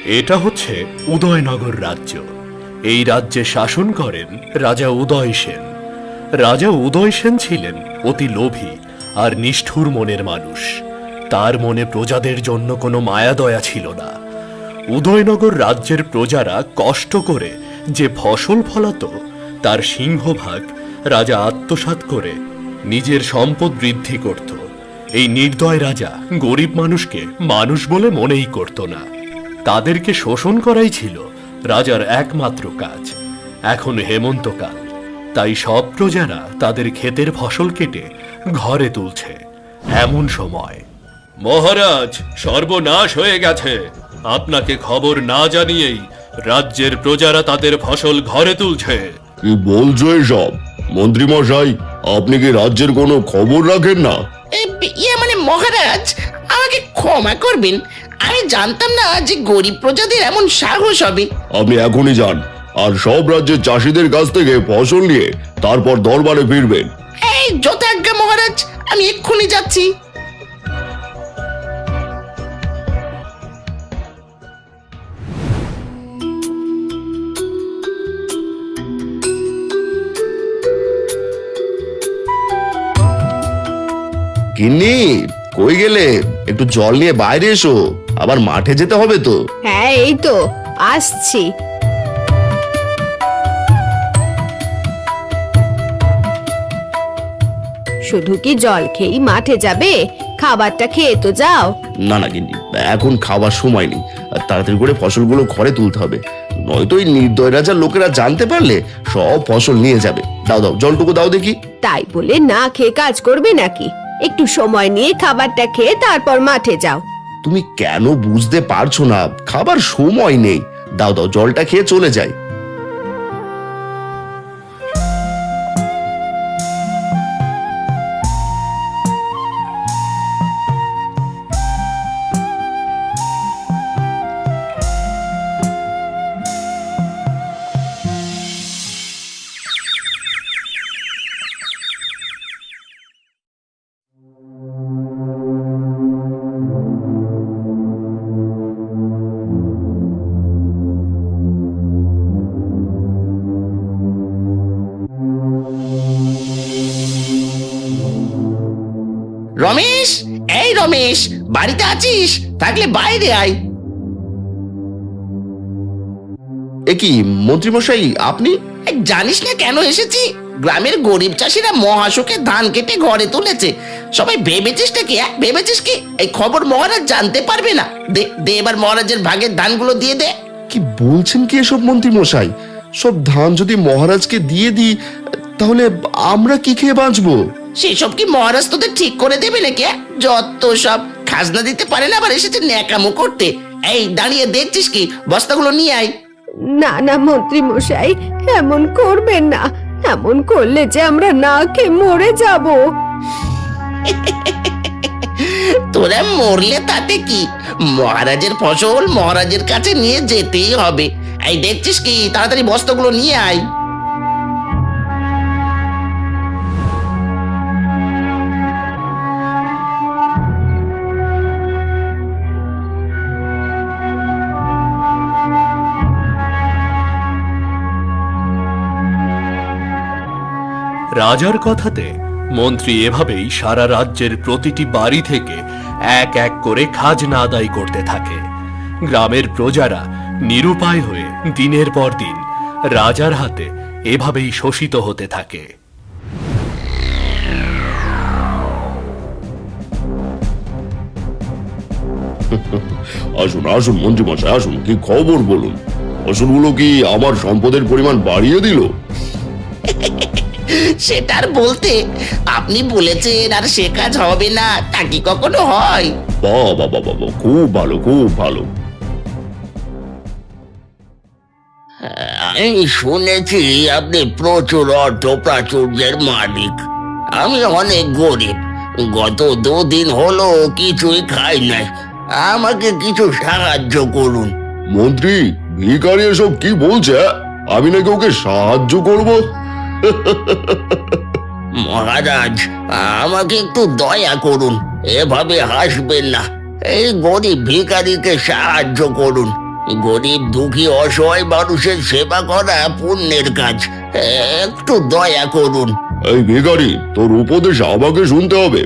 এটা হচ্ছে উদয়নগর রাজ্য। এই রাজ্যে শাসন করেন রাজা উদয় সেন। রাজা উদয় সেন ছিলেন অতি লোভী আর নিষ্ঠুর মনের মানুষ। তার মনে প্রজাদের জন্য কোনো মায়া দয়া ছিল না। উদয়নগর রাজ্যের প্রজারা কষ্ট করে যে ফসল ফলাতো তার সিংহভাগ রাজা আত্মসাৎ করে নিজের সম্পদ বৃদ্ধি করত। এই নির্দয় রাজা গরিব মানুষকে মানুষ বলে মনেই করত না। তাদেরকে শোষণ করাই ছিল রাজার একমাত্র কাজ। এখন হেমন্তকাল, তাই সব প্রজারা তাদের ক্ষেতের ফসল কেটে ঘরে তুলছে। এমন সময়, মহারাজ, সর্বনাশ হয়ে গেছে। আপনাকে খবর না জানিয়েই রাজ্যের প্রজারা তাদের ফসল ঘরে তুলছে। কি বলছো এসব? মন্ত্রী মশাই, আপনি কি রাজ্যের কোনো খবর রাখেন না? মানে মহারাজ, আমাকে ক্ষমা করবেন, আমি জানতাম না যে গরিব প্রজাদের এমন সাহস হবে। আপনি এখনই যান আর সব রাজ্যের চাষিদের কাছ থেকে ফসল নিয়ে তারপর দরবারে ফিরবেন। এই যথাজ্ঞা মহারাজ, আমি এক্ষুনি যাচ্ছি। গিন্নি, কই গেলে? একটু জল নিয়ে বাইরে এসো, আবার মাঠে যেতে হবে তো। হ্যাঁ, এই তো আসছি। শুধু কি জল খেয়েই মাঠে যাবে? খাবারটা খেয়ে তো যাও। না না গিন্নি, এখন খাবার সময় নেই, আর তাড়াতাড়ি করে ফসলগুলো ঘরে তুলতে হবে, নয়তো এই নির্দয় রাজার লোকেরা জানতে পারলে সব ফসল নিয়ে যাবে। দাও দাও, জলটুকু দাও দেখি। তাই বলে না খেয়ে কাজ করবে নাকি? একটু সময় নিয়ে খাবারটা খেয়ে তারপর মাঠে যাও। তুমি কেন বুঝতে পারছো না? খাবার সময় নেই। দাও দাও, জলটা খেয়ে চলে যাই। রমেশ, এই রমেশ, বাড়িতে আছিস? থাকলে বাইরে আয়। এ কি মন্ত্রী মশাই, আপনি? জানিস না কেন এসেছি? গ্রামের গরিব চাষিরা মহাশোকে ধান কেটে ঘরে তুলেছে। সবাই ভেবেছিস কি? ভেবেছিস কি এই খবর মহারাজ জানতে পারবে না? দে দে, এবার মহারাজের ভাগের ধানগুলো দিয়ে দে। কি বলছেন কি এসব মন্ত্রী মশাই? সব ধান যদি মহারাজকে দিয়ে দিই, তাহলে আমরা কি খেয়ে বাঁচবো? সেসব কি মহারাজ তোদের ঠিক করে দেবে নাকি? যত সব, খাজনা দিতে পারে না, আবার এসেছে ন্যাকামো করতে। এই দাঁড়িয়ে দেখছিস কি? বস্তাগুলো নিয়ে আয়। না না মন্ত্রী মশাই, এমন করবেন না। এমন করলে যে আমরা না খেয়ে মরে যাব। তোরা মরলে তাতে কি? মহারাজের ফসল মহারাজের কাছে নিয়ে যেতেই হবে। এই দেখছিস কি? তাড়াতাড়ি বস্তাগুলো নিয়ে আয়। রাজার কথাতে মন্ত্রী এভাবেই সারা রাজ্যের প্রতিটি বাড়ি থেকে এক এক করে খাজনা আদায় করতে থাকে। গ্রামের প্রজারা নিরুপায় হয়ে দিনের পর দিন রাজার হাতে এভাবেই শোষিত হতে থাকে। আসুন আসুন মন্ত্রী মশাই, আসুন, কি খবর বলুন? ফসলগুলো কি আমার সম্পদের পরিমাণ বাড়িয়ে দিল? সেটার বলতে, আপনি বলেছেন আর সে কাজ হবে না, তা কি কখনো হয়? বাবা বাবা, খুব ভালো, খুব ভালো। আমি শুনেছি আপনি প্রচুর অর্থ প্রাচুর্যের মালিক। আমি অনেক গরিব, গত 2 দিন হলো কিছুই খাই নাই। আমাকে কিছু সাহায্য করুন। মন্ত্রী, ভিখারি এসব কি বলছে? আমি নাকি ওকে সাহায্য করব? মহারাজ, আমাকে একটু দয়া করুন, এভাবে হাসবেন না। এই গরিব ভিখারিকে সাহায্য করুন। গরিব দুঃখী অসহায় মানুষের সেবা করা পুণ্যের কাজ, একটু দয়া করুন। এই ভিখারি, তোর উপদেশ আমাকে শুনতে হবে?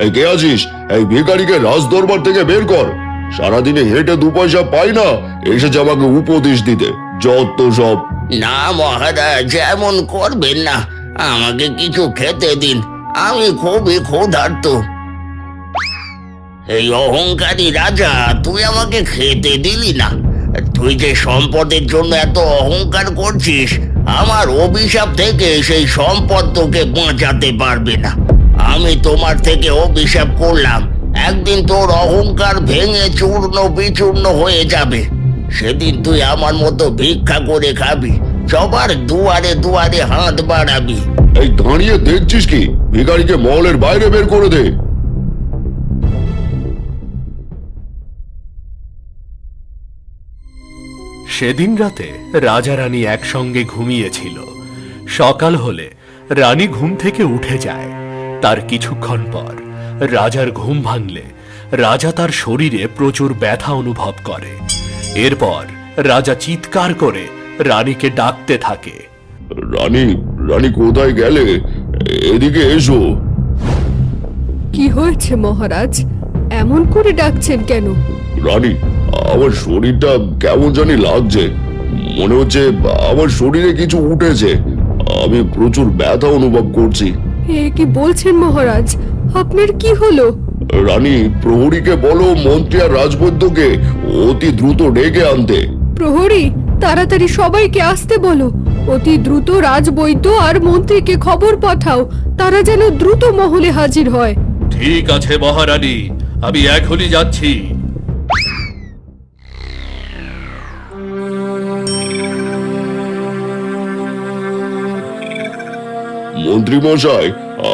এই কে আছিস? এই ভিখারিকে রাজ দরবার থেকে বের কর। সারাদিনে হেঁটে 2 পয়সা পাই না, এসেছে আমাকে উপদেশ দিতে। যত সব। না মহারাজ, এমন করবেন না, আমাকে কিছু খেতে দিন, আমি খুবই ক্ষুধার্ত। এই অহংকারী রাজা, তুই আমাকে খেতে দিলি না। তুই যে সম্পদের জন্য এত অহংকার করছিস, আমার অভিশাপ থেকে সেই সম্পদ তোকে বাঁচাতে পারবে না। আমি তোমার থেকে অভিশাপ করলাম, একদিন তোর অহংকার ভেঙে চূর্ণ বিচূর্ণ হয়ে যাবে। সেদিন তুই আমার মতো ভিক্ষা করে খাবি, সবার দুয়ারে দুয়ারে হাত বাড়াবি। এই দাঁড়িয়ে দেখছিস কি? ভিখারিকে মহলের বাইরে বের করে দে। সেদিন রাতে রাজা রানী একসঙ্গে ঘুমিয়েছিল। সকাল হলে রানী ঘুম থেকে উঠে যায়। তার কিছুক্ষণ পর রাজার ঘুম ভাঙলে রাজা তার শরীরে প্রচুর ব্যথা অনুভব করে। এরপর রাজা চিৎকার করে রানীকে ডাকতে থাকে। রানী, রানী কোথায় গেলে? এদিকে এসো। কি হয়েছে মহারাজ, এমন করে ডাকছেন কেন? রানী, আমার শরীরটা কেমন জানি লাগছে। মনে হচ্ছে আমার শরীরে কিছু উঠেছে। আমি প্রচুর ব্যথা অনুভব করছি। এ কি বলছেন মহারাজ, আপনার কি হলো? রানী, প্রহরীকে বলো মন্ত্রী আর রাজবৈদ্যকে অতি দ্রুত ডেকে আনতে। প্রহরী, তাড়াতাড়ি সবাইকে আসতে বলো। অতি দ্রুত রাজবৈদ্য আর মন্ত্রীকে খবর পাঠাও, তারা যেন দ্রুত মহলে হাজির হয়। ঠিক আছে মহারানী, আমি এখনই যাচ্ছি। মন্ত্রী মশাই,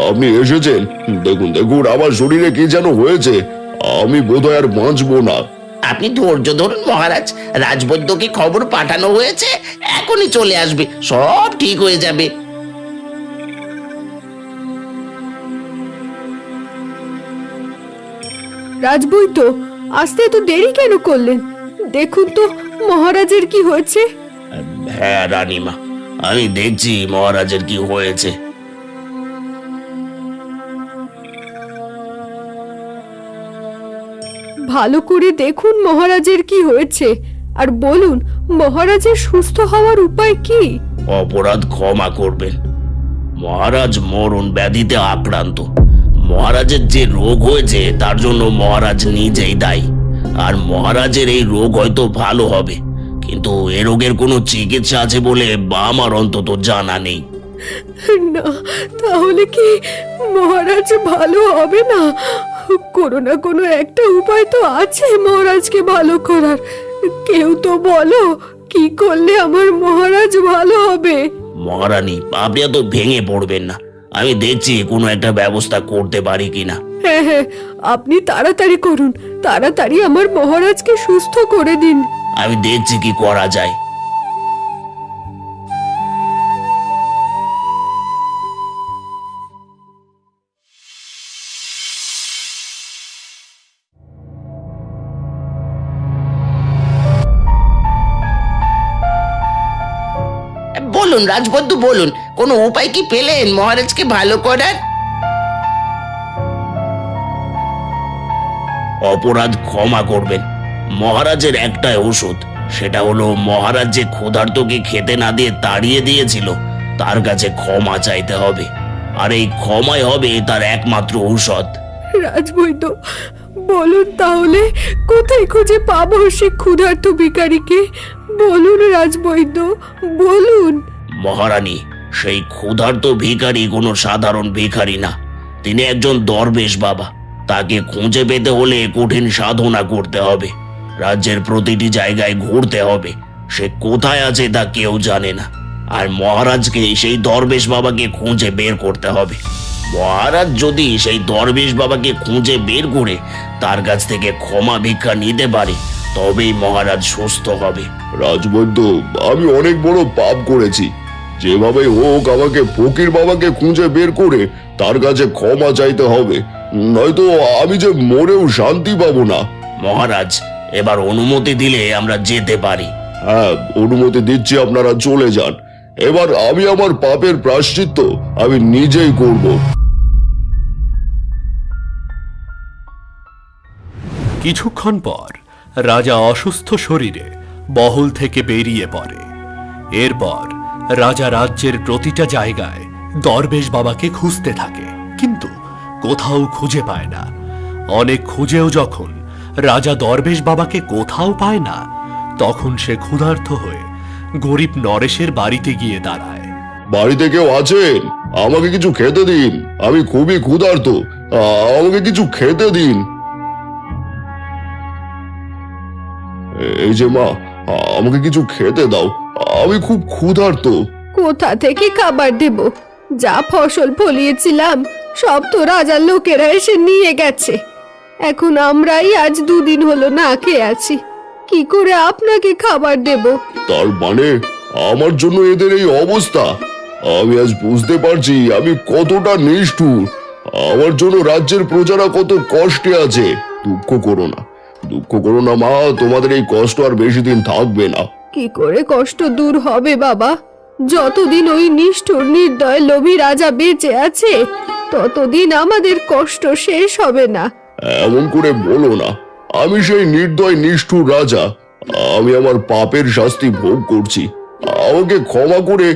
আপনি এসেছেন? দেখুন দেখুন, আমার শরীরে কি যেন হয়েছে। আমি বোধহয় আর বাঁচবো না। আপনি ধৈর্য ধরুন মহারাজ, রাজবৈদ্যকে খবর পাঠানো হয়েছে, এখনই চলে আসবে, সব ঠিক হয়ে যাবে। রাজবৈদ্য, আসতে এত দেরি কেন করলেন? দেখুন তো মহারাজের কি হয়েছে। হ্যাঁ রানীমা, আমি দেখছি মহারাজের কি হয়েছে। ভালো করে দেখুন মহারাজের কি হয়েছে, আর বলুন মহারাজের সুস্থ হওয়ার উপায় কি। অপরাধ ক্ষমা করবেন, মহারাজ মরণ ব্যাধিতে আক্রান্ত। মহারাজের যে রোগ হয়েছে তার জন্য মহারাজ নিজেই দায়ী। আর মহারাজের এই রোগ হয়তো ভালো হবে, কিন্তু এ রোগের কোনো চিকিৎসা আছে বলে আমার অন্তত জানা নেই। না, তাহলে কি মহারাজ ভালো হবে না? কোনো না কোনো একটা উপায় তো আছে মহারাজকে ভালো করার। কেউ তো বলো, কি করলে আমার মহারাজ ভালো হবে? মহারানী, আপনি এত ভেঙে পড়বেন না, আমি দেখছি কোনো একটা ব্যবস্থা করতে পারি কিনা। হ্যাঁ হ্যাঁ, আপনি তাড়াতাড়ি করুন, তাড়াতাড়ি আমার মহারাজকে সুস্থ করে দিন। আমি দেখছি কি করা যায়। বলুন রাজবৈদ্য, বলুন, কোনো উপায় কি পেলেন মহারাজকে ভালো করার? অপরাধ ক্ষমা করবেন, মহারাজের একটাই ওষুধ, সেটা হলো মহারাজ যে ক্ষুধার্তকে খেতে না দিয়ে তাড়িয়ে দিয়েছিল, তার কাছে ক্ষমা চাইতে হবে। আর এই ক্ষমাই হবে তার একমাত্র ঔষধ। রাজবৈদ্য, বলুন তাহলে কোথায় খুঁজে পাবো সে ক্ষুধার্ত ভিখারিকে? বলুন রাজবৈদ্য, বলুন। মহারানী, সেই ক্ষুধার্ত ভিখারি কোনো সাধারণ ভিখারি না, তিনি একজন দরবেশ বাবা। তাকে খুঁজে পেতে হলে কঠিন সাধনা করতে হবে, রাজ্যের প্রতিটি জায়গায় ঘুরতে হবে। সে কোথায় আছে তা কেউ জানে না, আর মহারাজকে সেই দরবেশ বাবাকে খুঁজে বের করতে হবে। মহারাজ যদি সেই দরবেশ বাবাকে খুঁজে বের করে তার কাছ থেকে ক্ষমা ভিক্ষা নিতে পারে, তবেই মহারাজ সুস্থ হবে। রাজবৈদ্য, আমি অনেক বড় পাপ করেছি। যেভাবে হোক আমাকে ফকির বাবাকে খুঁজে বের করে তার কাছে ক্ষমা চাইতে হবে, নয়তো আমি যে মরেও শান্তি পাবো না। মহারাজ, এবার অনুমতি দিলে আমরা যেতে পারি। হ্যাঁ, অনুমতি দিচ্ছি, আপনারা চলে যান। এবার আমি আমার পাপের প্রায়শ্চিত্ত আমি নিজেই করব। কিছুক্ষণ পর রাজা অসুস্থ শরীরে মহল থেকে বেরিয়ে পড়ে। এরপর রাজা রাজ্যের প্রতিটা জায়গায় দরবেশ বাবাকে খুঁজতে থাকে, কিন্তু কোথাও খুঁজে পায় না। অনেক খুঁজেও যখন রাজা দরবেশ বাবাকে কোথাও পায় না, তখন সে ক্ষুধার্ত হয়ে গরিব নরেশের বাড়িতে গিয়ে দাঁড়ায়। বাড়িতে কেউ আছেন? আমাকে কিছু খেতে দিন, আমি খুবই ক্ষুধার্ত, আমাকে কিছু খেতে দিন। এই যে মা, আমাকে কিছু খেতে দাও, আমি খুব ক্ষুধার্ত। কোথা থেকে খাবার দেব? যা ফসল ফলিয়েছিলাম সব তো রাজার লোকেরা এসে নিয়ে গেছে। এখন আমরাই আজ 2 দিন হলো না খেয়ে আছি। কি করে আপনাকে খাবার দেব? তার মানে আমার জন্য এদের এই অবস্থা? আমি আজ বুঝতে পারছি আমি কতটা নিষ্ঠুর। আমার জন্য রাজ্যের প্রজারা কত কষ্টে আছে। দুঃখ করো না, দুঃখ করো না মা, তোমাদের এই কষ্ট আর বেশি দিন থাকবে না। কি করে কষ্ট দূর হবে বাবা? যতদিন ওই নিষ্ঠুর নির্দয় লোভী রাজা বেঁচে আছে, ততদিন আমাদের কষ্ট শেষ হবে না। এমন করে বলো না, আমি সেই নির্দয় নিষ্ঠুর রাজা। আমি আমার পাপের শাস্তি ভোগ করছি। আমাকে ক্ষমা করে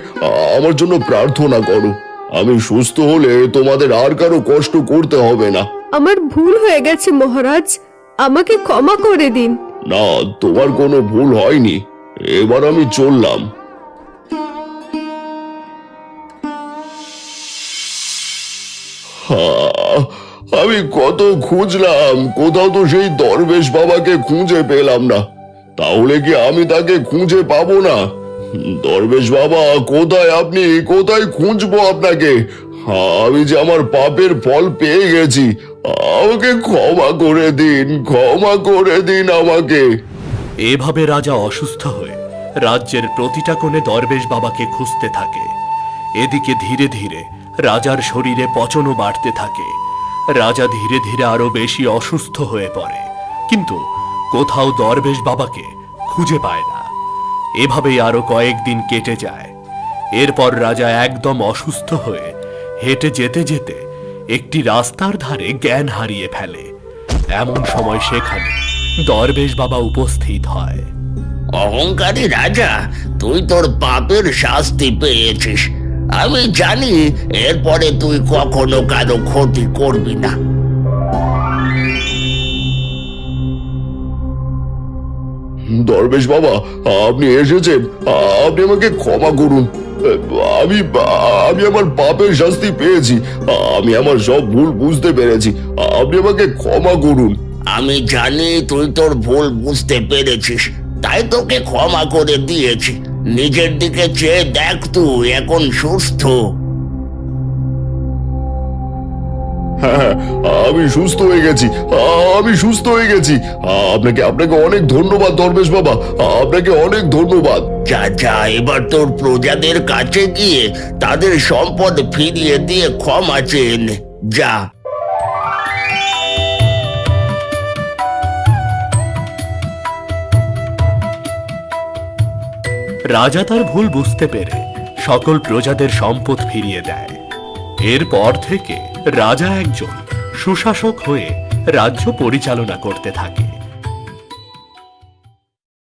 আমার জন্য প্রার্থনা করো। আমি সুস্থ হলে তোমাদের আর কারো কষ্ট করতে হবে না। আমার ভুল হয়ে গেছে মহারাজ, আমাকে ক্ষমা করে দিন। না, তোমার কোনো ভুল হয়নি। এবার আমি চললাম। আমি কত খুঁজলাম, কোথাও তো সেই দরবেশ বাবাকে খুঁজে পেলাম না। তাহলে কি আমি তাকে খুঁজে পাবো না? দরবেশ বাবা কোথায় আপনি? কোথায় খুঁজবো আপনাকে? আমি যে আমার পাপের ফল পেয়ে গেছি। আমাকে ক্ষমা করে দিন, ক্ষমা করে দিন আমাকে। এভাবে রাজা অসুস্থ হয়ে রাজ্যের প্রতিটা কোণে দরবেশ বাবাকে খুঁজতে থাকে। এদিকে ধীরে ধীরে রাজার শরীরে পচনও বাড়তে থাকে। রাজা ধীরে ধীরে আরো বেশি অসুস্থ হয়ে পড়ে, কিন্তু কোথাও দরবেশ বাবাকে খুঁজে পায় না। এভাবেই আরো কয়েকদিন কেটে যায়। এরপর রাজা একদম অসুস্থ হয়ে হেঁটে যেতে যেতে একটি রাস্তার ধারে জ্ঞান হারিয়ে ফেলে। এমন সময় সেখানে দরবেশ বাবা উপস্থিত হয়। অহংকারী রাজা, তুই তোর পাপের শাস্তি পেয়েছিস। আমি জানি এরপরে তুই কখনো কারো ক্ষতি করবি না। দরবেশ বাবা, আপনি এসেছেন, আপনি আমাকে ক্ষমা করুন। আমি আমি আমার পাপের শাস্তি পেয়েছি। আমি আমার সব ভুল বুঝতে পেরেছি। আপনি আমাকে ক্ষমা করুন। আমি জানি তুই তোর ভুল বুঝতে পেরেছিস, তাই তোকে ক্ষমা করে দিয়েছি। নিজের দিকে চেয়ে দেখ, তুই এখন সুস্থ। হ্যাঁ, আমি সুস্থ হয়ে গেছি, আমি সুস্থ হয়ে গেছি। আপনাকে আপনাকে অনেক ধন্যবাদ দরবেশ বাবা, আপনাকে অনেক ধন্যবাদ। যা যা, এবার তোর প্রজাদের কাছে গিয়ে তাদের সম্পদ ফিরিয়ে দিয়ে ক্ষমা চেয়ে নে। যা। রাজা তার ভুল বুঝতে পেরে সকল প্রজাদের সম্পদ ফিরিয়ে দেয়। এরপর থেকে রাজা একজন সুশাসক হয়ে রাজ্য পরিচালনা করতে থাকে।